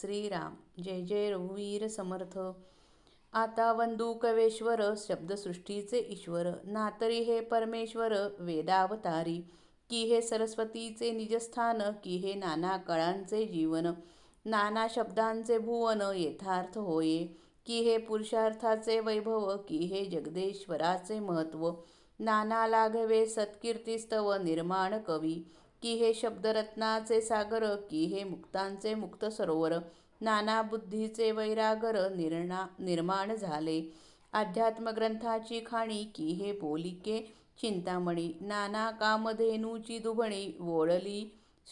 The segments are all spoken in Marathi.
श्रीराम जय जय रघुवीर समर्थ. आता वंदू कवेश्वर शब्दसृष्टीचे ईश्वर. नातरी हे परमेश्वर वेदावतारी. की हे सरस्वतीचे निजस्थान. की हे नाना कळांचे जीवन. नाना शब्दांचे भुवन यथार्थ होये. की हे पुरुषार्थाचे वैभव. की हे जगदेश्वराचे महत्व. नाना लाघवे सत्कीर्तिस्तव निर्माण कवी. की हे शब्दरत्नाचे सागर. की हे मुक्तांचे मुक्त सरोवर. नाना बुद्धीचे वैरागर निर्माण झाले. अध्यात्म ग्रंथाची खाणी. की हे बोलिके चिंतामणी. नाना कामधेनूची दुभणी वोळली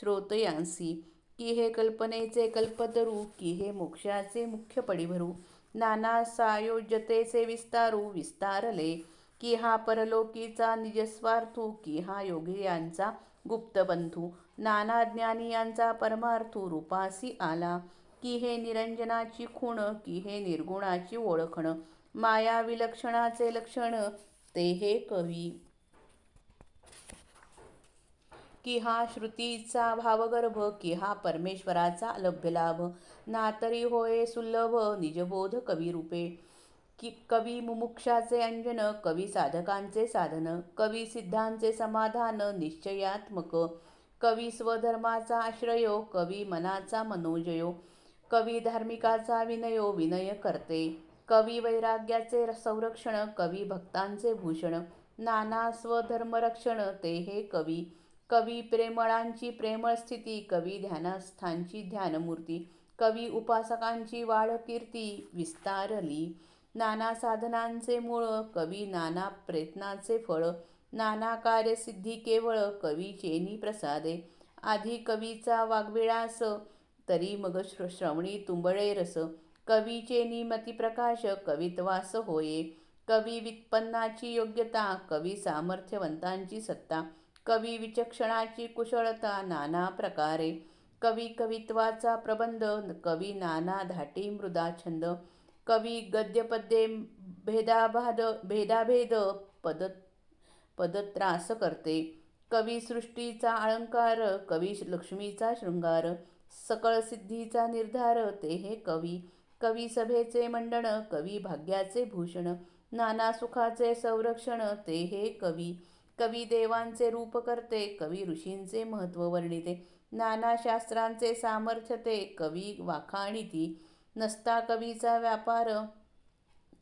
श्रोतयांसी. की हे कल्पनेचे कल्पतरू. की हे मोक्षाचे मुख्य पडिभरू. नाना सायोज्यतेचे विस्तारले. की हा परलोकीचा निजस्वार्थू. की हा योगियांचा गुप्तबंधू. नाना ज्ञानियांचा परमार्थू रूपासी आला. की हे निरंजनाची खूण. की हे निर्गुणाची ओळखण. माया विलक्षणाचे लक्षण ते हे कवी. की हा श्रुतीचा भावगर्भ. की हा परमेश्वराचा अलभ्य लाभ. नातरी होय सुलभ निजबोध कविरूपे. की कवी मुमुक्षाचे अंजन. कवी साधकांचे साधन. कवी सिद्धांचे समाधान निश्चयात्मक. कवी स्वधर्माचा आश्रयो. कवी मनाचा मनोजयो. कवी धार्मिकाचा विनयो विनय करते. कवी वैराग्याचे संरक्षण. कवी भक्तांचे भूषण. नाना स्वधर्मरक्षण ते हे कवी. कवी प्रेमळांची प्रेमळ स्थिती. कवी ध्यानस्थांची ध्यानमूर्ती. कवी उपासकांची वाढ कीर्ती विस्तारली. नाना साधनांचे मूळ. कवी नाना प्रयत्नाचे फळ. नाना कार्यसिद्धी केवळ. कवी चेनी प्रसादे. आधी कवीचा वाग्विलास. तरी मग श्रवणी तुंबळे रस. कवी चेनी मतिप्रकाश. कवित्वास होये. कवी व्युत्पन्नाची योग्यता. कवी सामर्थ्यवंतांची सत्ता. कवी विचक्षणाची कुशलता नाना प्रकारे. कवी कवित्वाचा प्रबंध. कवी नाना धाटी मृदा छंद. कवी गद्यपद्ये भेदाभेद पदत्रास करते. कवी सृष्टीचा अलंकार. कवी लक्ष्मीचा शृंगार. सकळ सिद्धीचा निर्धार ते हे कवी. कवी सभेचे मंडण. कवी भाग्याचे भूषण. नाना सुखाचे संरक्षण ते हे कवी. कवी देवांचे रूप करते. कवी ऋषींचे महत्त्व वर्णिते. नाना शास्त्रांचे सामर्थ्य ते कवी वाखाणिती. नसता कवीचा व्यापार.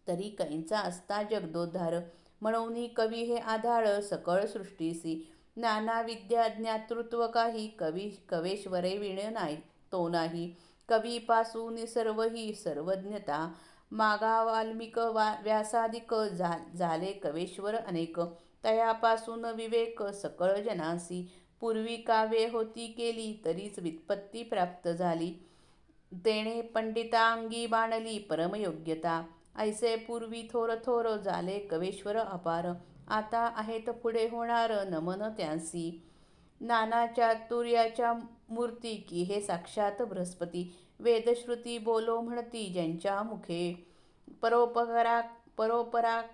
तरी कैंचा असता जगदोद्धार. म्हणून कवी हे आधार सकळ सृष्टीसी. नाना विद्या ज्ञातृत्व काही. कवी कवेश्वरे विण नाही तो नाही. कवी पासून सर्वही सर्वज्ञता. मागा वाल्मिक व्यासादिक. झाले कवेश्वर अनेक. तयापासून विवेक सकळ जनासी. पूर्वी काव्ये होती केली. तरीच व्युत्पत्ती प्राप्त झाली. तेणे पंडितांगी बाणली परमयोग्यता. ऐसे पूर्वी थोर थोर झाले कवेश्वर अपार. आता आहेत पुढे होणार नमन त्यांसी. नाना चातुर्याच्या मूर्ती. की हे साक्षात बृहस्पती. वेदश्रुती बोलो म्हणती ज्यांच्या मुखे. परोपकारणे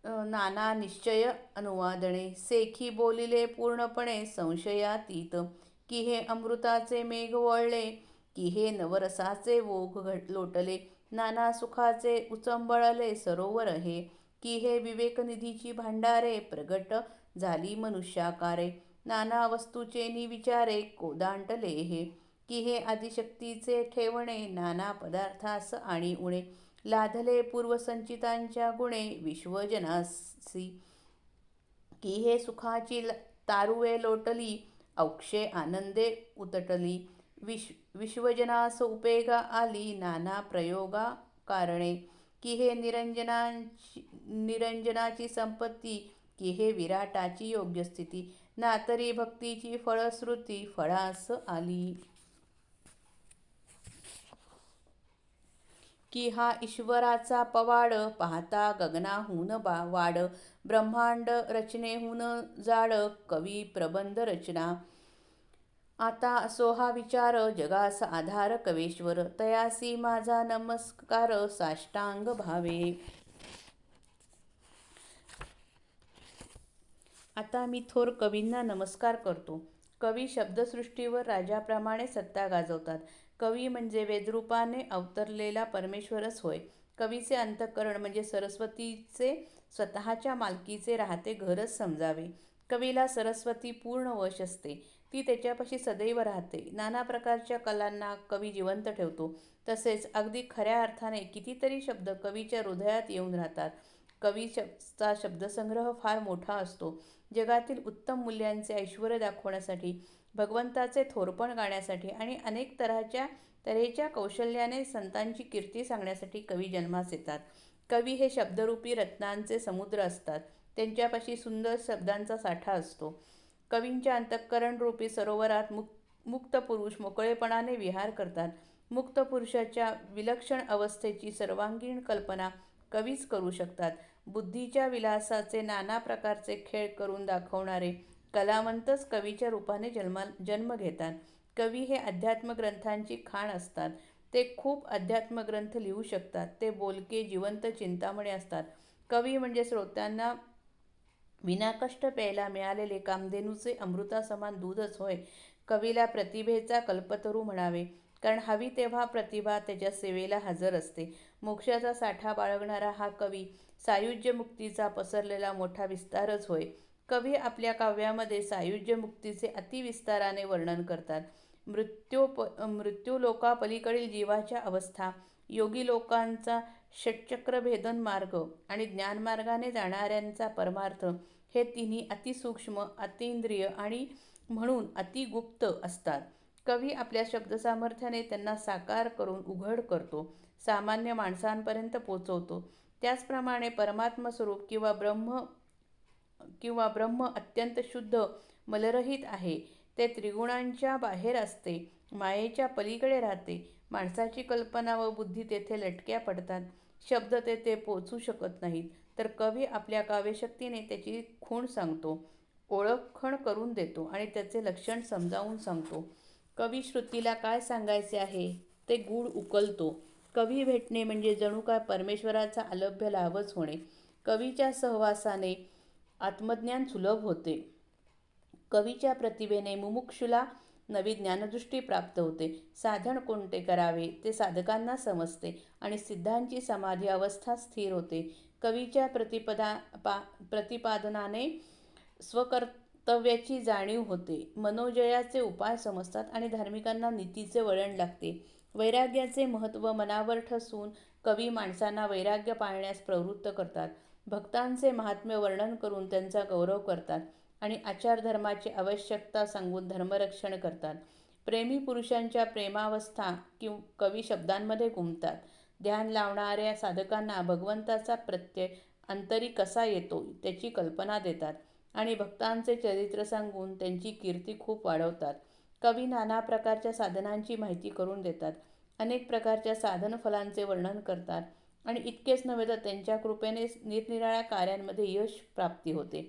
नाना निश्चय अनुवादणे. सेखी बोलिले पूर्णपणे संशयातीत. की हे अमृताचे मेघ वळले. की हे नवरसाचे ओघ लोटले. नाना सुखाचे उचंबळले सरोवर हे. की हे विवेकनिधीची भांडारे प्रगट झाली मनुष्याकारे. नाना वस्तूचे निविचारे कोदांटले हे. की हे आदिशक्तीचे ठेवणे. नाना पदार्थास आणि उणे. लाधले पूर्वसंचितांच्या गुणे विश्वजनासी. की हे सुखाची तारुवे लोटली. औक्षे आनंदे उतटली. विश्वजनास उपेगा आली नाना प्रयोगा कारणे. की हे निरंजनाची संपत्ती. की हे विराटाची योग्य स्थिती. नातरी भक्तीची फळश्रुती फळास आली. की हा ईश्वराचा पवाड. पाहता गगनाहून वाड. ब्रह्मांड रचनेहून जाड. कवी प्रबंध रचना. आता असो हा विचार. जगास आधार कवेश्वर. तयासी माझा नमस्कार साष्टांग भावे. आता मी थोर कवींना नमस्कार करतो. कवी शब्दसृष्टीवर राजाप्रमाणे सत्ता गाजवतात. कवी म्हणजे वेदरूपाने अवतरलेला परमेश्वरच होय. कवीचे अंतःकरण म्हणजे सरस्वतीचे स्वतःच्या मालकीचे राहते घरच समजावे. कवीला सरस्वती पूर्ण वश असते. ती त्याच्यापाशी सदैव राहते. नाना प्रकारच्या कलांना कवी जिवंत ठेवतो. तसेच अगदी खऱ्या अर्थाने कितीतरी शब्द कवीच्या हृदयात येऊन राहतात. कवीचा शब्दसंग्रह फार मोठा असतो. जगातील उत्तम मूल्यांचे ऐश्वर्य दाखवण्यासाठी, भगवंताचे थोरपण गाण्यासाठी आणि अनेक तऱ्हेच्या कौशल्याने संतांची कीर्ती सांगण्यासाठी कवी जन्मास येतात. कवी हे शब्दरूपी रत्नांचे समुद्र असतात. त्यांच्यापाशी सुंदर शब्दांचा साठा असतो. कवींच्या अंतःकरणरूपी सरोवरात मुक्त पुरुष मोकळेपणाने विहार करतात. मुक्त पुरुषाच्या विलक्षण अवस्थेची सर्वांगीण कल्पना कवीच करू शकतात. बुद्धीच्या विलासाचे नाना प्रकारचे खेळ करून दाखवणारे कलावंतच कवीच्या रूपाने जन्म घेतात. कवी हे अध्यात्मग्रंथांची खाण असतात. ते खूप अध्यात्मग्रंथ लिहू शकतात. ते बोलके जिवंत चिंतामणी असतात. कवी म्हणजे श्रोत्यांना विनाकष्ट प्यायला मिळालेले कामधेनूचे अमृतासमान दूधच होय. कवीला प्रतिभेचा कल्पतरू म्हणावे, कारण हवी तेव्हा प्रतिभा त्याच्या सेवेला हजर असते. मोक्षाचा साठा बाळगणारा हा कवी सायुज्य मुक्तीचा पसरलेला मोठा विस्तारच होय. कवी आपल्या काव्यामध्ये सायुज्य मुक्तीचे अतिविस्ताराने वर्णन करतात. मृत्यूलोकापलीकडील जीवाच्या अवस्था, योगी लोकांचा षटचक्रभेदन मार्ग आणि ज्ञानमार्गाने जाणाऱ्यांचा परमार्थ हे तिन्ही अतिसूक्ष्म, अतींद्रिय आणि म्हणून अतिगुप्त असतात. कवी आपल्या शब्दसामर्थ्याने त्यांना साकार करून उघड करतो, सामान्य माणसांपर्यंत पोचवतो. त्याचप्रमाणे परमात्मस्वरूप किंवा ब्रह्म अत्यंत शुद्ध, मलरहित आहे. ते त्रिगुणांच्या बाहेर असते, मायेच्या पलीकडे राहते. माणसाची कल्पना व बुद्धी तेथे लटक्या पडतात. शब्द तेथे पोचू शकत नाहीत. तर कवी आपल्या काव्यशक्तीने त्याची खूण सांगतो, ओळखण करून देतो आणि त्याचे लक्षण समजावून सांगतो. कवी श्रुतीला काय सांगायचे आहे ते गूढ उकलतो. कवी भेटणे म्हणजे जणू काय परमेश्वराचा अलभ्य लाभच होणे. कवीच्या सहवासाने आत्मज्ञान सुलभ होते. कवीच्या प्रतिभेने मुमुक्षूला नवी ज्ञानदृष्टी प्राप्त होते. साधन कोणते करावे ते साधकांना समजते आणि सिद्धांची समाधी अवस्था स्थिर होते. कवीच्या प्रतिपादनाने स्वकर्तव्याची जाणीव होते. मनोजयाचे उपाय समजतात आणि धार्मिकांना नीतीचे वळण लागते. वैराग्याचे महत्त्व मनावर ठसून कवी माणसांना वैराग्य पाळण्यास प्रवृत्त करतात. भक्तांचे महात्म्य वर्णन करून त्यांचा गौरव करतात आणि आचारधर्माची आवश्यकता सांगून धर्मरक्षण करतात. प्रेमी पुरुषांच्या प्रेमावस्था कवी शब्दांमध्ये गुंफतात. ध्यान लावणाऱ्या साधकांना भगवंताचा प्रत्यय अंतरी कसा येतो त्याची कल्पना देतात आणि भक्तांचे चरित्र सांगून त्यांची कीर्ती खूप वाढवतात. कवी नाना प्रकारच्या साधनांची माहिती करून देतात. अनेक प्रकारच्या साधनफलांचे वर्णन करतात आणि इतकेच नव्हे तर त्यांच्या कृपेने निरनिराळ्या कार्यांमध्ये यश प्राप्ती होते.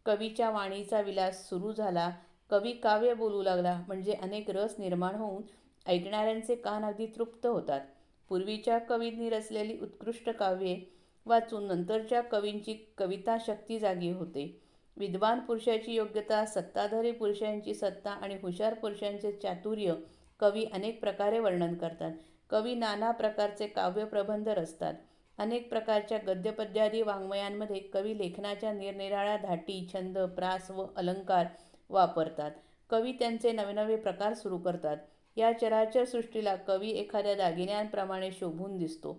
कवीच्या वाणीचा विलास सुरू झाला, कवी काव्य बोलू लागला म्हणजे अनेक रस निर्माण होऊन ऐकणाऱ्यांचे कान अगदी तृप्त होतात. पूर्वीच्या कवींनी रचलेली उत्कृष्ट काव्ये वाचून नंतरच्या कवींची कविता शक्ती जागी होते. विद्वान पुरुषाची योग्यता, सत्ताधारी पुरुषांची सत्ता आणि हुशार पुरुषांचे चातुर्य कवी अनेक प्रकारे वर्णन करतात. कवी नाना प्रकारचे काव्यप्रबंध रचतात. अनेक प्रकारच्या गद्यपद्यादी वाङ्मयांमध्ये कवी लेखनाच्या निरनिराळ्या धाटी, छंद, प्रास व अलंकार वापरतात. कवी त्यांचे नवे प्रकार सुरू करतात. या चराचर सृष्टीला कवी एखाद्या दागिन्यांप्रमाणे शोभून दिसतो.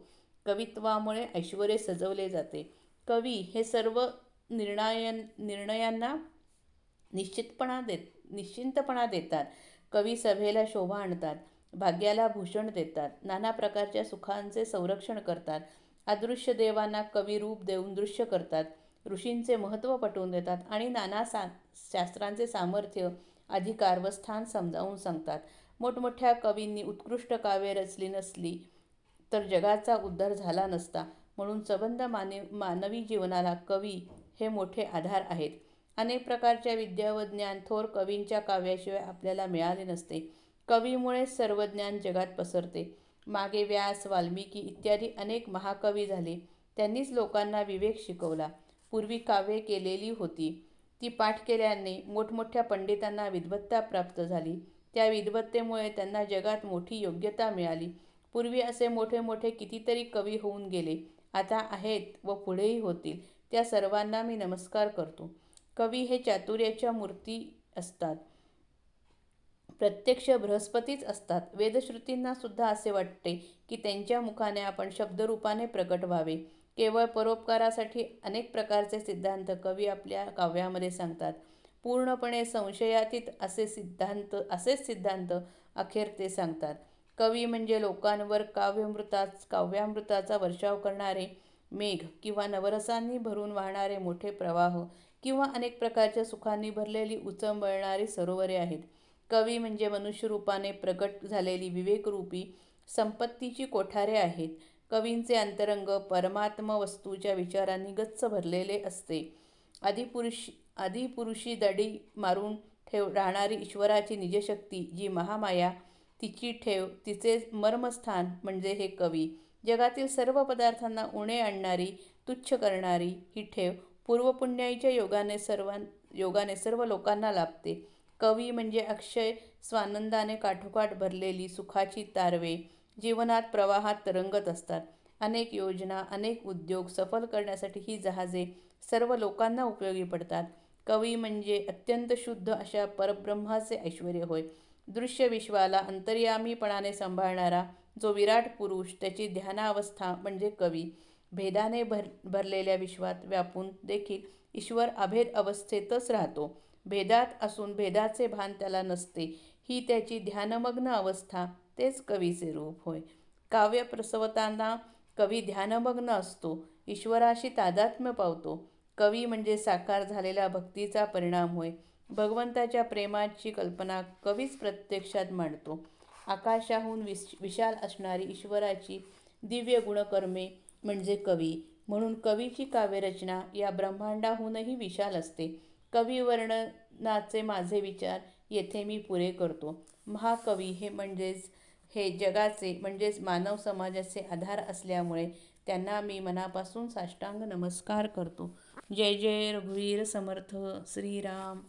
कवित्वामुळे ऐश्वर्य सजवले जाते. कवी हे सर्व निर्णयांना निश्चिंतपणा देतात. कवी सभेला शोभा आणतात, भाग्याला भूषण देतात, नाना प्रकारच्या सुखांचे संरक्षण करतात. अदृश्य देवांना कवी रूप देऊन दृश्य करतात, ऋषींचे महत्त्व पटवून देतात आणि नाना शास्त्रांचे सामर्थ्य, अधिकार व स्थान समजावून सांगतात. मोठमोठ्या कवींनी उत्कृष्ट काव्ये रचली नसली तर जगाचा उद्धार झाला नसता. म्हणून संबंध मानवी जीवनाला कवी हे मोठे आधार आहेत. अनेक प्रकारच्या विद्या व ज्ञान थोर कवींच्या काव्याशिवाय आपल्याला मिळाले नसते. कवीमुळेच सर्व ज्ञान जगात पसरते. मागे व्यास, वाल्मिकी इत्यादी अनेक महाकवी झाले. त्यांनीच लोकांना विवेक शिकवला. पूर्वी काव्ये केलेली होती ती पाठ केल्याने मोठमोठ्या पंडितांना विद्वत्ता प्राप्त झाली. त्या विद्वत्तेमुळे त्यांना जगात मोठी योग्यता मिळाली. पूर्वी असे मोठे मोठे कितीतरी कवी होऊन गेले, आता आहेत व पुढेही होतील. त्या सर्वांना मी नमस्कार करतो. कवी हे चातुर्याच्या मूर्ती असतात, प्रत्यक्ष बृहस्पतीच असतात. वेदश्रुतींना सुद्धा असे वाटते की त्यांच्या मुखाने आपण शब्दरूपाने प्रकट व्हावे. केवळ परोपकारासाठी अनेक प्रकारचे सिद्धांत कवी आपल्या काव्यामध्ये सांगतात. पूर्णपणे संशयातीत असेच सिद्धांत अखेर ते सांगतात. कवी म्हणजे लोकांवर काव्यामृताचा वर्षाव करणारे मेघ, किंवा नवरसांनी भरून वाहणारे मोठे प्रवाह, किंवा अनेक प्रकारच्या सुखांनी भरलेली उचंबळणारी सरोवरे आहेत. कवी म्हणजे मनुष्यरूपाने प्रकट झालेली विवेकरूपी संपत्तीची कोठारे आहेत. कवींचे अंतरंग परमात्म वस्तूच्या विचारांनी गच्च भरलेले असते. आदिपुरुषी दडी मारून राहणारी ईश्वराची निजशक्ती, जी महामाया, तिचे मर्मस्थान म्हणजे हे कवी. जगातील सर्व पदार्थांना उणे आणणारी, तुच्छ करणारी ही ठेव पूर्वपुण्याईच्या योगाने सर्व लोकांना लाभते. कवी म्हणजे अक्षय स्वानंदाने काठोकाठ भरलेली सुखाची तारवे जीवनात प्रवाहात तरंगत असतात. अनेक योजना, अनेक उद्योग सफल करण्यासाठी ही जहाजे सर्व लोकांना उपयोगी पडतात. कवी म्हणजे अत्यंत शुद्ध अशा परब्रह्माचे ऐश्वर्य होय. दृश्य विश्वाला अंतर्यामीपणाने सांभाळणारा जो विराट पुरुष, त्याची ध्यानावस्था म्हणजे कवी. भेदाने भरलेल्या विश्वात व्यापून देखील ईश्वर अभेद अवस्थेतच राहतो. भेदात असून भेदाचे भान त्याला नसते, ही त्याची ध्यानमग्न अवस्था, तेच कवीचे रूप होय. काव्य प्रसवताना कवी ध्यानमग्न असतो, ईश्वराशी तादात्म्य पावतो. कवी म्हणजे साकार झालेला भक्तीचा परिणाम होय. भगवंताच्या प्रेमाची कल्पना कवीच प्रत्यक्षात मांडतो. आकाशाहून विशाल असणारी ईश्वराची दिव्य गुणकर्मे म्हणजे कवी. म्हणून कवीची काव्यरचना या ब्रह्मांडाहूनही विशाल असते. कविवर्णनाचे माझे विचार येथे मी पुरे करतो. महाकवी हे जगाचे म्हणजेच मानव समाजाचे आधार असल्यामुळे त्यांना मी मनापासून साष्टांग नमस्कार करतो. जय जय रघुवीर समर्थ श्रीराम.